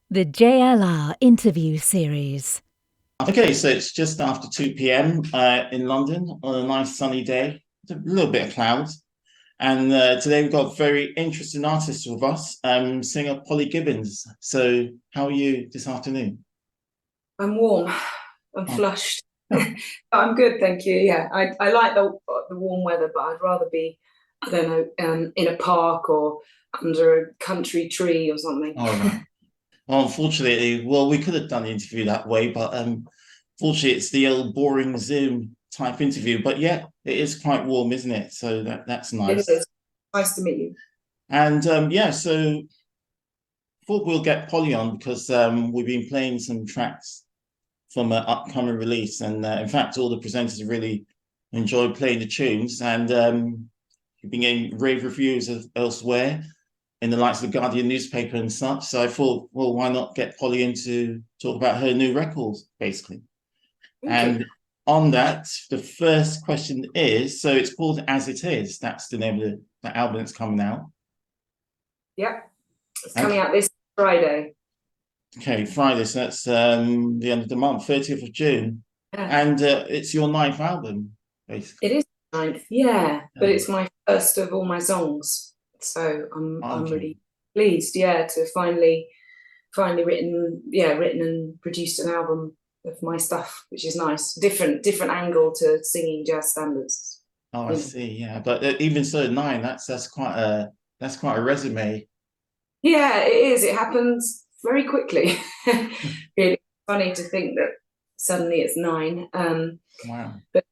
The JLR interview series. Okay, so it's just after 2 p.m. In London on a nice sunny day. It's a little bit of clouds. And today we've got a very interesting artist with us, singer Polly Gibbons. So how are you this afternoon? I'm warm. I'm Oh, flushed. I'm good, thank you. Yeah, I like the warm weather, but I'd rather be, I don't know, in a park or under a country tree or something. all right. Well, unfortunately, well, we could have done the interview that way, but fortunately, it's the old boring Zoom type interview. But yeah, it is quite warm, isn't it? So that's It nice. is. Nice to meet you. And yeah, so thought we'll get Polly on because we've been playing some tracks from an upcoming release, and in fact, all the presenters really enjoyed playing the tunes, and you've been getting rave reviews elsewhere in the likes of the Guardian newspaper and such. So I thought, well, why not get Polly in to talk about her new records, basically? Thank you. And on that, the first question is, so it's called As It Is. That's the name of the album that's coming out. Yep, it's coming Okay, out this Friday. okay, Friday, so that's the end of the month, 30th of June. Yeah, And it's your ninth album, basically. it is ninth. Yeah, but Oh, it's my first of all my songs, so I'm okay. really pleased. Yeah, to finally written and produced an album of my stuff, which is nice. Different angle to singing jazz standards. Oh, I You know. see. Yeah, but even so, nine. That's quite a resume. Yeah, it is. It happens very quickly. Really funny to think that suddenly it's nine. Wow. But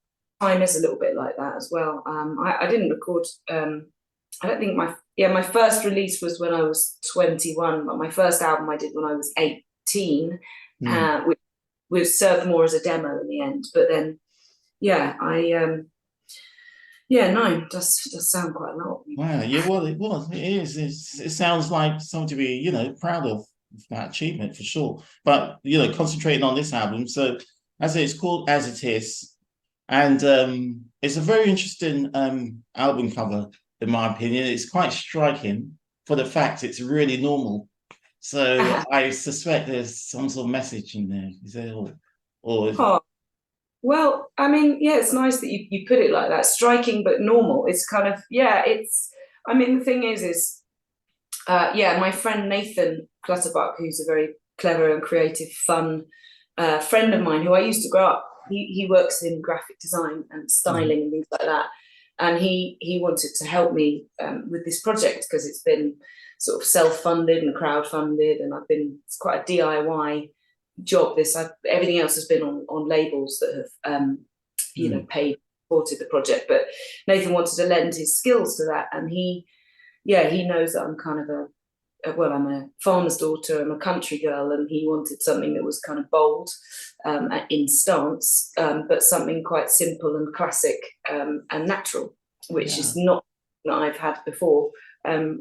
time is a little bit like that as well. I didn't record. I don't think my first release was when I was 21, but my first album I did when I was 18, Hmm. which was served more as a demo in the end. But then, yeah, nine does sound quite a lot. Wow. Yeah. Well, it was. It is. It sounds like something to be, proud of that achievement for sure. But concentrating on this album. So, as it's called, As It Is, and it's a very interesting album cover, in my opinion. It's quite striking for the fact it's really normal. So I suspect there's some sort of message in there. Is there, or is it? Oh, well, I mean, yeah, it's nice that you put it like that. Striking but normal. It's kind of, yeah, it's, I mean, the thing is, yeah, my friend Nathan Clutterbuck, who's a very clever and creative, fun friend of mine who I used to grow up, he works in graphic design and Mhm. styling and things like that. And he wanted to help me with this project because it's been sort of self-funded and crowd-funded, and it's quite a DIY job. Everything else has been on labels that have Mm. paid supported the project, but Nathan wanted to lend his skills to that, and he knows that I'm kind of well, I'm a farmer's daughter, I'm a country girl, and he wanted something that was kind of bold in stance, but something quite simple and classic and natural, which is Yeah. not that I've had before,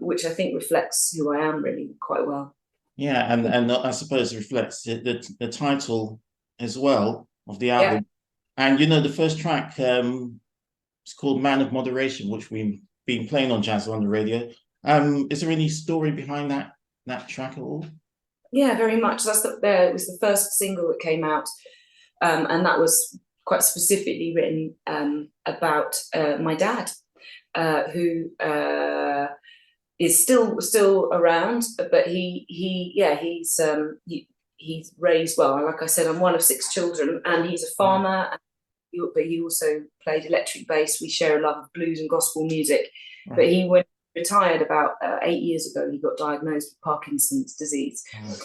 which I think reflects who I am really quite well. Yeah, and I suppose it reflects the title as well of the Yeah. album. And the first track is called Man of Moderation, which we've been playing on Jazz on the radio. Is there any story behind that track at all? Yeah, very much. It was the first single that came out, and that was quite specifically written about my dad, who is still around, but he's raised well. Like I said, I'm one of six children, and he's a Wow. farmer. But he also played electric bass. We share a love of blues and gospel music. But Right. when he retired about 8 years ago, he got diagnosed with Parkinson's disease. Right.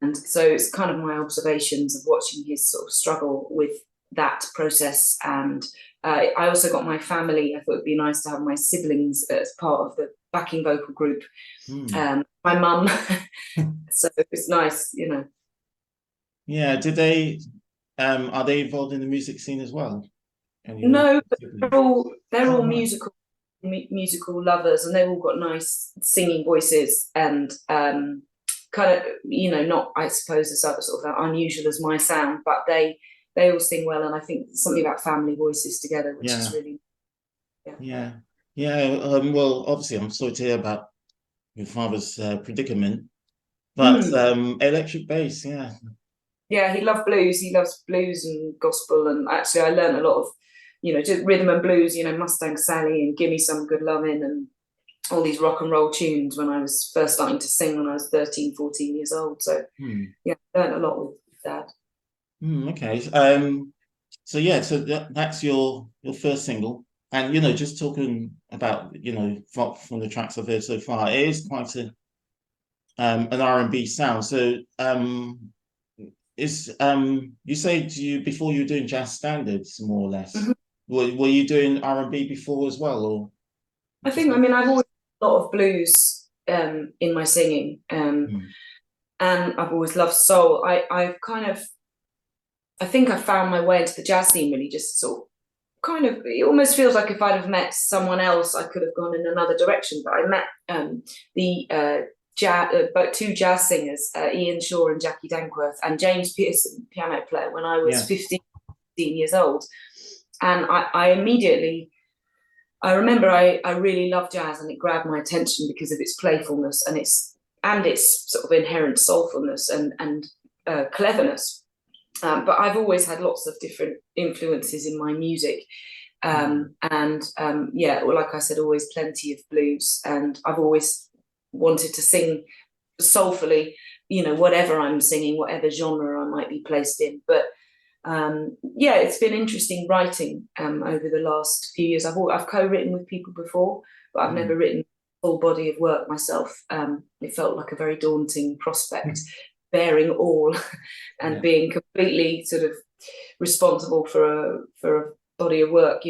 And so it's kind of my observations of watching his sort of struggle with that process. And I also got my family. I thought it'd be nice to have my siblings as part of the backing vocal group. Hmm. My mum. So it's nice. Yeah. Did they are they involved in the music scene as well? Any of your No, but they're siblings? all they're Oh, all right. musical lovers, and they've all got nice singing voices, and kind of not, I suppose, as sort of unusual as my sound, but they all sing well, and I think there's something about family voices together, which is Yeah. really, yeah. Yeah. Yeah. Well, obviously, I'm sorry to hear about your father's predicament. But electric bass, yeah. Yeah, he loved blues. He loves blues and gospel. And actually, I learned a lot of, just rhythm and blues, Mustang Sally and Gimme Some Good Lovin' and all these rock and roll tunes when I was first starting to sing when I was 13, 14 years old. So, yeah, I learned a lot with that. Okay. So yeah, so that's your first single. And, just talking about, from the tracks I've heard so far, it is quite an R&B sound. So you say before you were doing jazz standards more or less. Were you doing R&B before as well, or? I've always a lot of blues in my singing, and I've always loved soul. I think I found my way into the jazz scene really just sort of it almost feels like if I'd have met someone else, I could have gone in another direction. But I met two jazz singers, Ian Shaw and Jackie Dankworth, and James Pearson, piano player, when I was 15 years old. And I immediately, I remember I really loved jazz, and it grabbed my attention because of its playfulness and its sort of inherent soulfulness and cleverness. But I've always had lots of different influences in my music. Like I said, always plenty of blues. And I've always wanted to sing soulfully, whatever I'm singing, whatever genre I might be placed in. But it's been interesting writing over the last few years. I've co-written with people before, but I've never written a full body of work myself. It felt like a very daunting prospect. Bearing all and being completely sort of responsible for a body of work,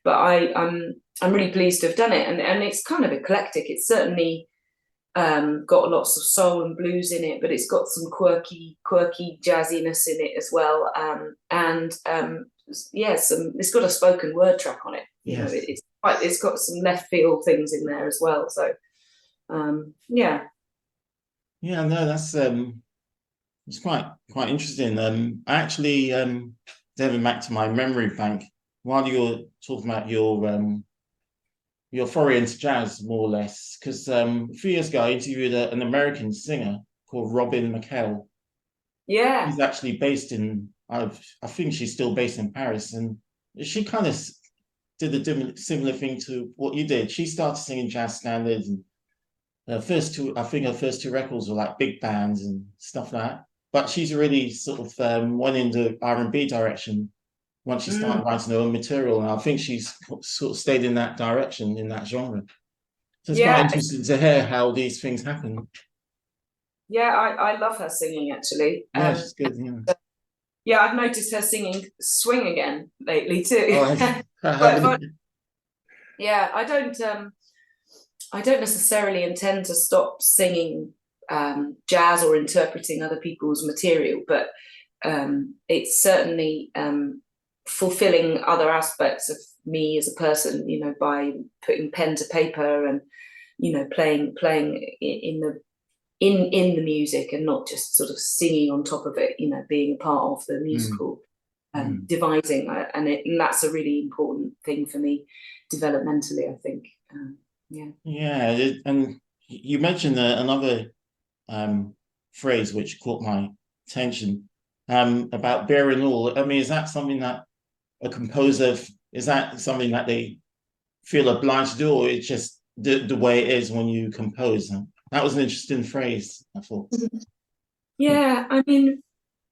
But I'm really pleased to have done it, and it's kind of eclectic. It's certainly got lots of soul and blues in it, but it's got some quirky jazziness in it as well. It's got a spoken word track on it. It's got some left field things in there as well. So no, that's it's quite interesting. I actually diving back to my memory bank while you were talking about your foray into jazz, more or less, because a few years ago I interviewed an American singer called Robin McHale. Yeah, she's actually based in I think she's still based in Paris, and she kind of did a similar thing to what you did. She started singing jazz standards, and her first two records were like big bands and stuff like that. But she's really sort of went in the R&B direction once she started writing her own material, and I think she's sort of stayed in that direction, in that genre. So it's quite interesting to hear how these things happen. Yeah, I love her singing actually. Yeah, she's good. Yeah, I've noticed her singing swing again lately too. Oh, yeah, I don't necessarily intend to stop singing jazz or interpreting other people's material, but it's certainly fulfilling other aspects of me as a person, by putting pen to paper and playing in the music and not just sort of singing on top of it, being a part of the musical devising, and that's a really important thing for me developmentally, I think. And you mentioned another phrase which caught my attention about bearing all. I mean, is that something that a composer, is that something that they feel obliged to do, or it's just the way it is when you compose? That was an interesting phrase, I thought. Yeah, I mean,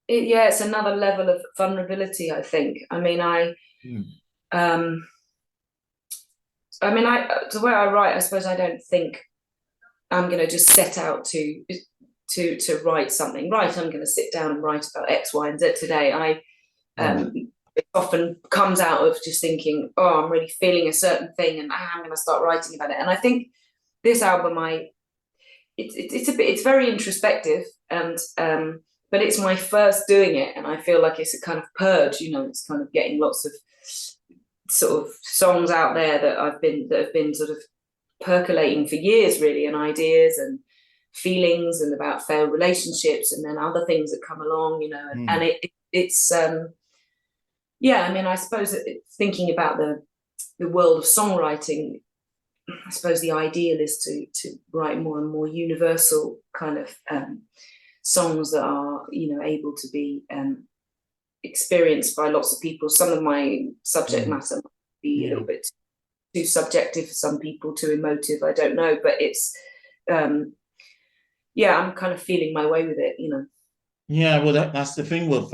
it's another level of vulnerability, I think. I mean, the way I write, I suppose I don't think I'm going to just set out to write something. Right, I'm going to sit down and write about X, Y, and Z today. It often comes out of just thinking, oh, I'm really feeling a certain thing, and I'm going to start writing about it. And I think this album, it's very introspective, and but it's my first doing it, and I feel like it's a kind of purge. It's kind of getting lots of sort of songs out there that have been sort of percolating for years, really, and ideas and feelings and about failed relationships, and then other things that come along, and it's I mean, I suppose thinking about the world of songwriting, I suppose the ideal is to write more and more universal kind of songs that are, you know, able to be experienced by lots of people. Some of my subject matter might be a little bit too subjective for some people, too emotive, I don't know, but it's I'm kind of feeling my way with it, you know. Yeah, well, that's the thing with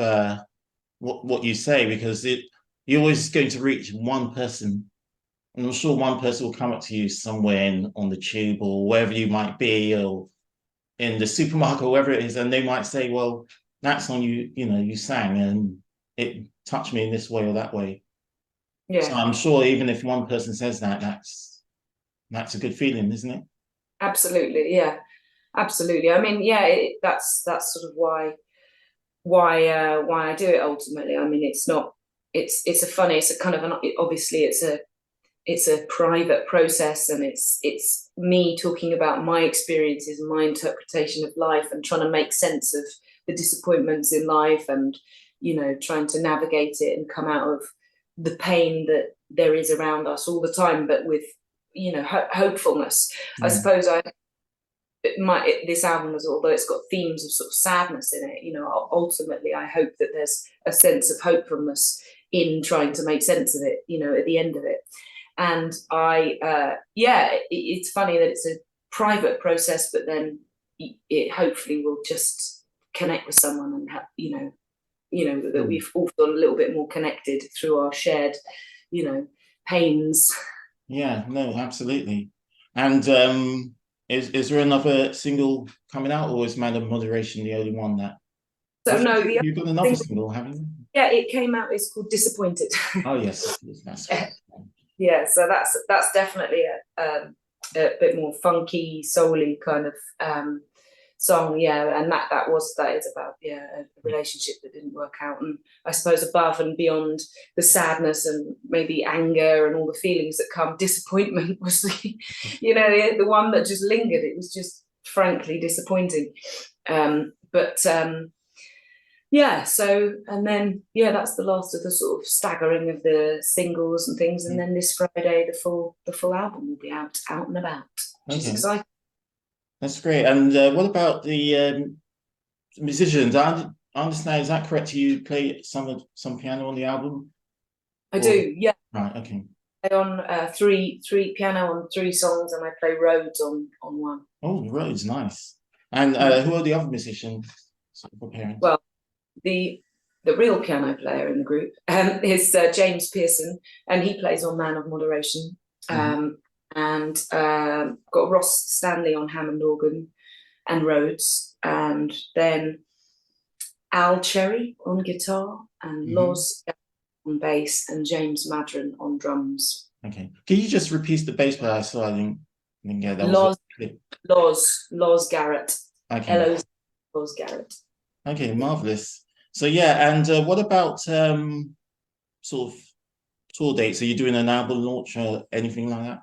what you say, because you're always going to reach one person, and I'm sure one person will come up to you somewhere on the tube or wherever you might be, or in the supermarket or wherever it is, and they might say, "Well, that song you sang, and it touched me in this way or that way." Yeah. So I'm sure even if one person says that, that's a good feeling, isn't it? Absolutely, yeah, absolutely. I mean, yeah, that's sort of why I do it ultimately. I mean, it's a kind of obviously it's a private process, and it's me talking about my experiences and my interpretation of life, and trying to make sense of the disappointments in life, and, you know, trying to navigate it and come out of the pain that there is around us all the time, but with, you know, hopefulness. I suppose this album, although it's got themes of sort of sadness in it, you know, ultimately I hope that there's a sense of hopefulness in trying to make sense of it, you know, at the end of it. And it's funny that it's a private process, but then it hopefully will just connect with someone, and that we've all felt a little bit more connected through our shared, you know, pains. Yeah, no, absolutely. And is there another single coming out, or is Man of Moderation the only one that? So no, you've got another single, haven't you? Yeah, it came out. It's called Disappointed. Oh yes, that's yeah. So that's definitely a bit more funky, soul-y kind of song. Yeah, and that is about a relationship that didn't work out, and I suppose above and beyond the sadness and maybe anger and all the feelings that come, disappointment was the the one that just lingered. It was just frankly disappointing. So, and then, that's the last of the sort of staggering of the singles and things. And then this Friday, the full album will be out and about, which is exciting. That's great. And what about the musicians? I understand, is that correct? You play some piano on the album? I do, yeah. Right, okay. I play on three piano on 3 songs, and I play Rhodes on one. Oh, Rhodes, nice. And who are the other musicians preparing? Well, the real piano player in the group is James Pearson, and he plays on Man of Moderation. And got Ross Stanley on Hammond organ and Rhodes, and then Al Cherry on guitar, and Loz on bass, and James Madron on drums. Okay, can you just repeat the bass player? So I didn't get that. Loz Garrett. Okay. Loz Garrett. Okay, marvelous. So and what about sort of tour dates? Are you doing an album launch or anything like that?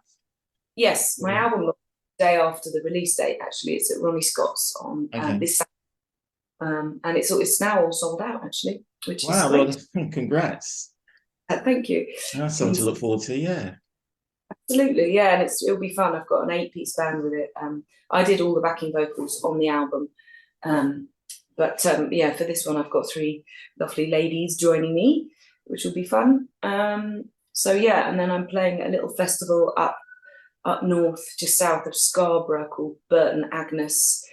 Yes, my album launched the day after the release date. Actually, it's at Ronnie Scott's on this Saturday. And it's now all sold out, actually, which is great. Well, congrats. Thank you. That's something to look forward to, yeah. Absolutely, yeah, and it'll be fun. I've got an 8-piece band with it. I did all the backing vocals on the album. But for this one, I've got 3 lovely ladies joining me, which will be fun. And then I'm playing a little festival up north, just south of Scarborough, called Burton Agnes,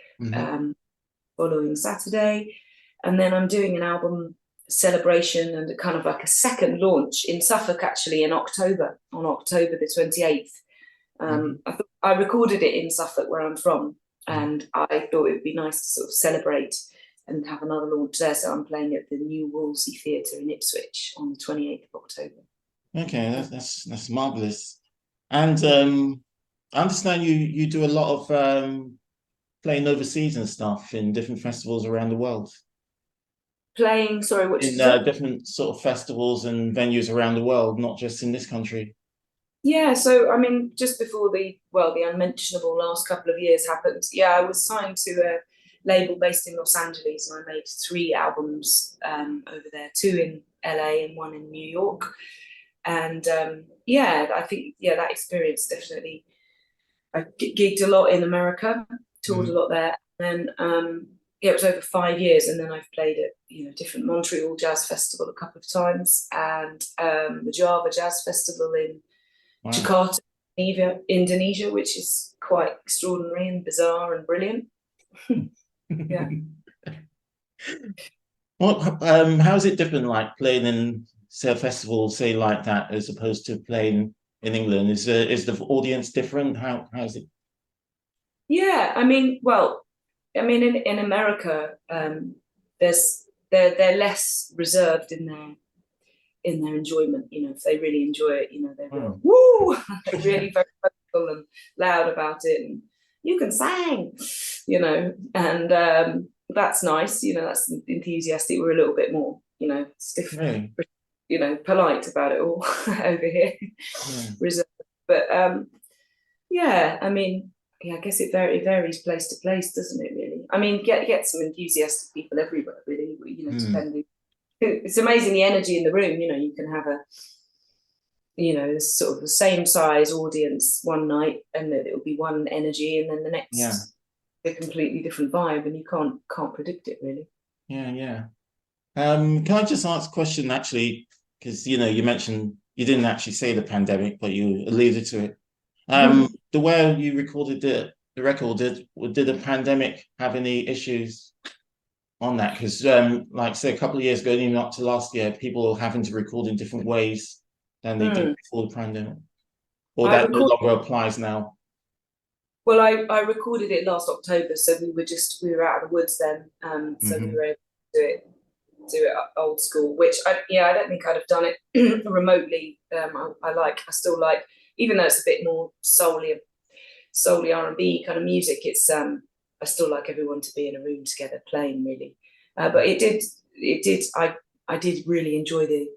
following Saturday. And then I'm doing an album celebration and kind of like a second launch in Suffolk, actually, in October, on October the 28th. I recorded it in Suffolk, where I'm from, and I thought it would be nice to sort of celebrate and have another launch there. So I'm playing at the New Wolsey Theatre in Ipswich on the 28th of October. Okay, that's marvelous. And I understand you do a lot of playing overseas and stuff in different festivals around the world. Playing, sorry, what? In different sort of festivals and venues around the world, not just in this country. Yeah, so I mean, just before the unmentionable last couple of years happened, I was signed to a label based in Los Angeles, and I made 3 albums over there, 2 in LA and 1 in New York. And I think that experience definitely gigged a lot in America, toured a lot there, and it was over 5 years, and then I've played at different Montreal Jazz Festival a couple of times, and the Java Jazz Festival in Jakarta, Indonesia, which is quite extraordinary and bizarre and brilliant. Yeah. How is it different, like playing in, say, a festival, say, like that, as opposed to playing in England? Is the audience different? How is it? Yeah, I mean, in America, they're less reserved in their enjoyment. If they really enjoy it, they're real, woo, they're really very vocal and loud about it, and you can sing, and that's nice. That's enthusiastic. We're a little bit more, stiff, Really? Polite about it all over here, reserved. But yeah, I mean. Yeah, I guess it varies place to place, doesn't it? Really, I mean, get some enthusiastic people everywhere, really. Depending, it's amazing the energy in the room. You can have sort of the same size audience one night, and it'll be one energy, and then the next, a completely different vibe, and you can't predict it really. Yeah. Can I just ask a question, actually, because you mentioned you didn't actually say the pandemic, but you alluded to it. The way you recorded the record, did the pandemic have any issues on that? Because like say a couple of years ago, even up to last year, people were having to record in different ways than they did before the pandemic, or that no longer applies now. Well, I recorded it last October, so we were out of the woods then, so we were able to do it old school, which I don't think I'd have done it remotely. I still like, even though it's a bit more solely R&B kind of music, it's I still like everyone to be in a room together playing, really. But I did really enjoy the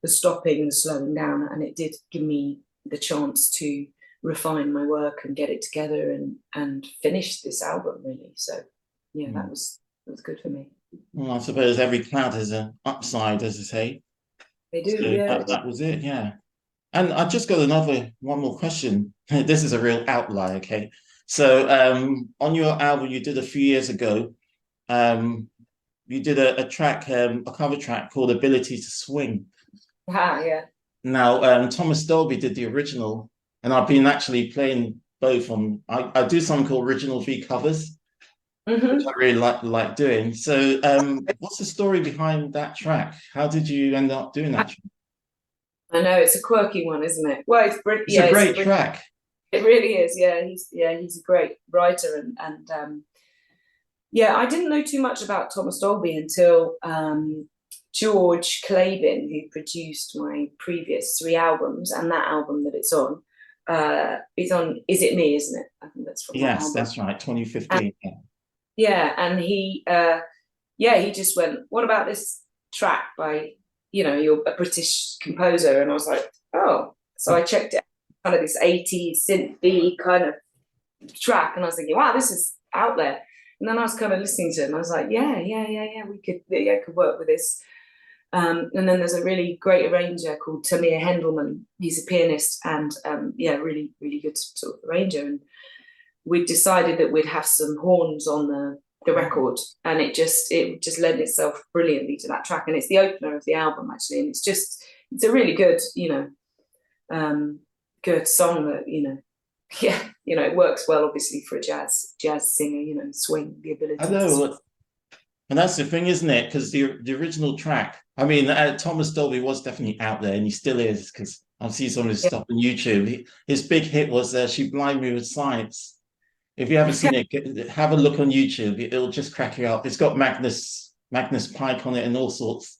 stopping, the slowing down, and it did give me the chance to refine my work and get it together and finish this album, really. So yeah, that was good for me. Well, I suppose every cloud has an upside, as I say. They do, so yeah. That was it, yeah. And I just got one more question. This is a real outlier, okay? So on your album you did a few years ago, you did a track, a cover track called Ability to Swing. Yeah. Now, Thomas Dolby did the original, and I've been actually playing both on, I do something called Original V Covers, which I really like doing. So what's the story behind that track? How did you end up doing that track? I know, it's a quirky one, isn't it? Well, it's a great track. It really is. Yeah, he's a great writer, and I didn't know too much about Thomas Dolby until George Clavin, who produced my previous 3 albums, and that album that it's on Is It Me, isn't it? I think that's from that album. That's right, 2015. And he just went, what about this track by you're a British composer? And I was like, oh. So I checked it, kind of this 80s synth-y kind of track, and I was thinking, wow, this is out there. And then I was kind of listening to it, and I was like, we could work with this. And then there's a really great arranger called Tamir Hendelman. He's a pianist and really, really good sort of arranger. And we decided that we'd have some horns on the record, and it just lent itself brilliantly to that track, and it's the opener of the album actually, and it's a really good good song that it works well obviously for a jazz singer, swing, the ability. I know, and that's the thing, isn't it? Because the original track, I mean, Thomas Dolby was definitely out there, and he still is, because I've seen some of his stuff on YouTube. His big hit was She Blind Me With Science. If you haven't seen it, have a look on YouTube. It'll just crack you up. It's got Magnus Pike on it and all sorts.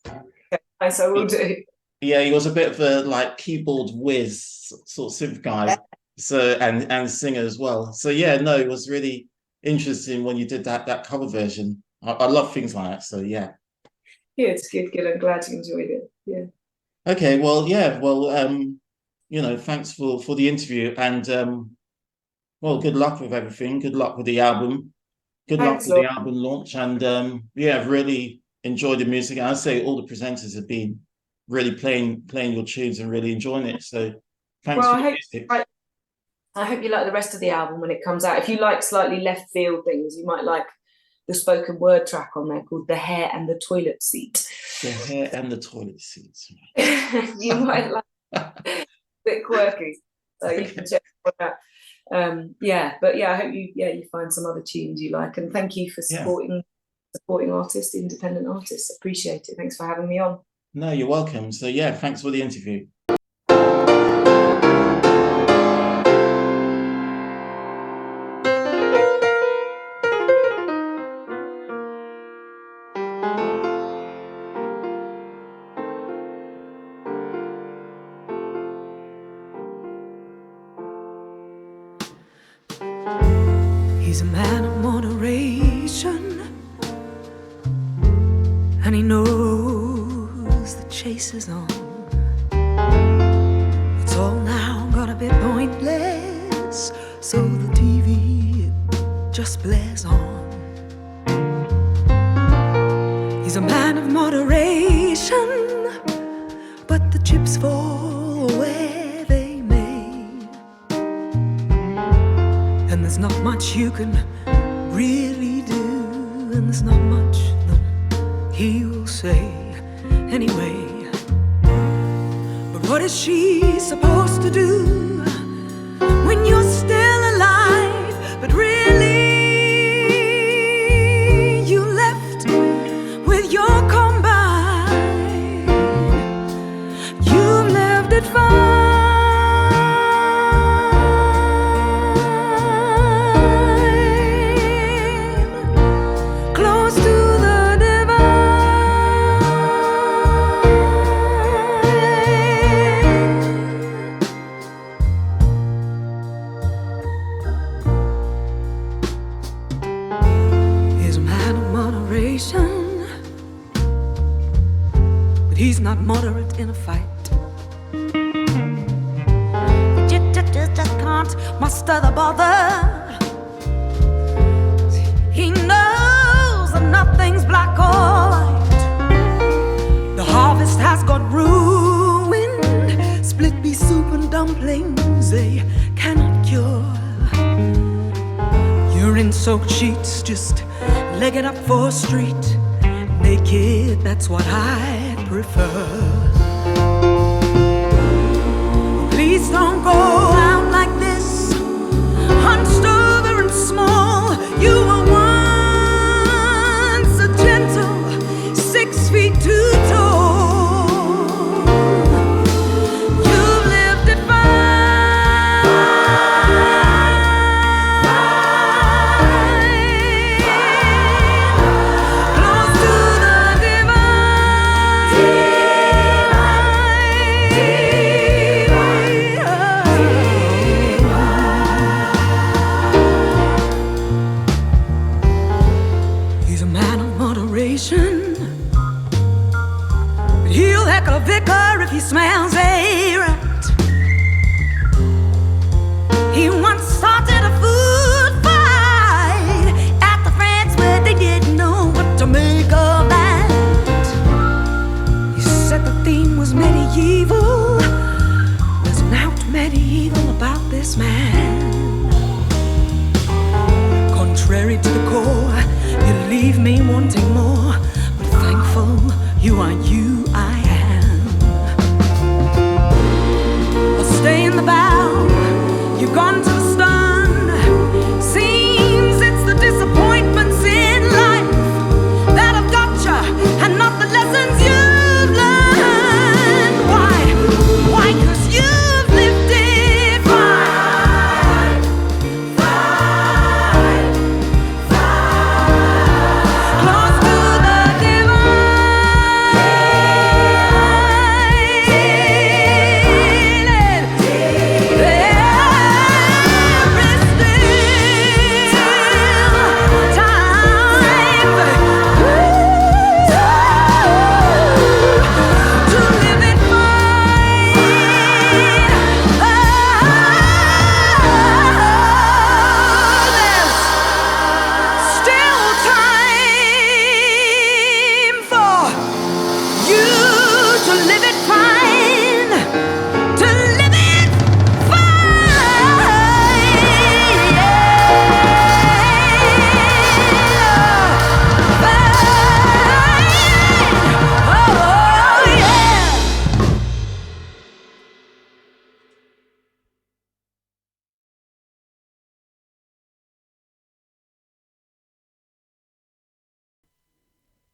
Yes, I will do. Yeah, he was a bit of a keyboard whiz sort of synth guy, so and singer as well. So yeah, no, it was really interesting when you did that cover version. I love things like that. So yeah. Good. I'm glad you enjoyed it. Yeah. Okay. Well, yeah. Well, thanks for the interview, and well, good luck with everything. Good luck with the album. Good luck with the album launch. And I've really enjoyed the music. And I'd say all the presenters have been really playing your tunes and really enjoying it. So thanks for the music. I hope you like the rest of the album when it comes out. If you like slightly left field things, you might like the spoken word track on there called The Hair and the Toilet Seat. The Hair and the Toilet Seats. You might like a bit quirky, so you can check it out. But I hope you find some other tunes you like, and thank you for supporting artists, independent artists. Appreciate it. Thanks for having me on. No, you're welcome. So thanks for the interview. He's a man of moderation, and he knows the chase is on. It's all now gotta be pointless, so the TV just blares on. He's a man of moderation, but the chips fall where they may, and there's not much you can really do, and there's not much that he will say anyway. But what is she supposed to do when you're still alive, but really you left with your combine? You've left it fine. But he's not moderate in a fight. Just can't muster the bother. He knows that nothing's black or white. The harvest has got ruined. Split pea soup and dumplings they cannot cure. Urine-soaked sheets, just leg it up for a street. Naked, that's what I prefer. Please don't go out like this, hunched over and small. You were once a gentle 6 feet too tall. You've lived it he smells a rat. He once started a food fight at the France where they didn't know what to make of that. He said the theme was medieval. There's not medieval about this man. Contrary to the core, you leave me wanting more, but thankful you are you I am. Stay in the bow, you've gone to the stern.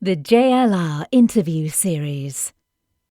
The JLR interview series.